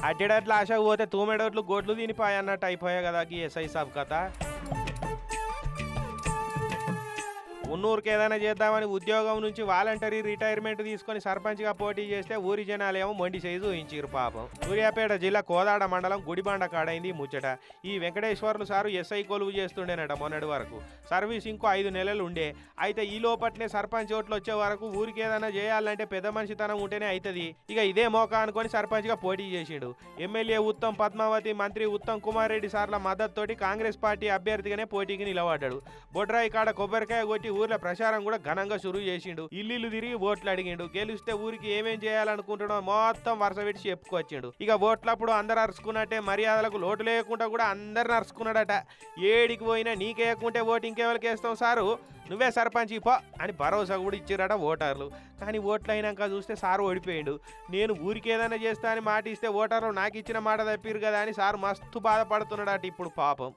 అడ్డేటట్లు ఆశకు పోతే తూమెడోట్లు గోట్లు తినిపాయన్నట్టు అయిపోయాయి కదా ఈ ఎస్ఐ సాబ్ కథ. ఉన్నూరుకి ఏదైనా చేద్దామని ఉద్యోగం నుంచి వాలంటరీ రిటైర్మెంట్ తీసుకొని సర్పంచ్గా పోటీ చేస్తే ఊరి జనాలేమో మొండి సైజు ఊహించారు పాపం. సూర్యాపేట జిల్లా కోదాడ మండలం గుడిబండ కాడైంది ముచ్చట. ఈ వెంకటేశ్వర్లు సారు ఎస్ఐ కొలువు చేస్తుండేనట మొన్నటి వరకు. సర్వీస్ ఇంకో 5 నెలలు ఉండే. అయితే ఈ లోపట్నే సర్పంచ్ ఓట్లు వచ్చే వరకు ఊరికి ఏదైనా చేయాలంటే పెద్ద మనిషితనం ఉంటేనే అవుతుంది. ఇక ఇదే మోకా అనుకొని సర్పంచ్గా పోటీ చేసిండు. ఎమ్మెల్యే ఉత్తమ్ పద్మావతి, మంత్రి ఉత్తమ్ కుమార్ రెడ్డి సార్ల మద్దతుతోటి కాంగ్రెస్ పార్టీ అభ్యర్థిగానే పోటీకి నిలబడ్డాడు. బొడ్రాయి కాడ కొబ్బరికాయ కొట్టి ఊర్లో ప్రచారం కూడా ఘనంగా షురూ చేసిండు. ఇల్లు తిరిగి ఓట్లు అడిగిండు. గెలిస్తే ఊరికి ఏమేం చేయాలనుకుంటున్నాడో మొత్తం వరుస పెట్టి చెప్పుకొచ్చిండు. ఇక ఓట్లప్పుడు అందరు అరుచుకున్నట్టే మర్యాదలకు లోటు లేకుండా కూడా అందరిని అరుచుకున్నాడట. ఏడికి పోయినా నీకేయకుంటే ఓటు ఇంకెవరికి వేస్తావు సారు, నువ్వే సర్పంచ్ పో అని భరోసా కూడా ఇచ్చారట ఓటర్లు. కానీ ఓట్లు అయినాక చూస్తే సారు ఓడిపోయిండు. నేను ఊరికి ఏదైనా చేస్తా అని మాట ఇస్తే ఓటర్లు నాకు ఇచ్చిన మాట తప్పిరు కదా అని సారు మస్తు బాధపడుతున్నాడట ఇప్పుడు పాపం.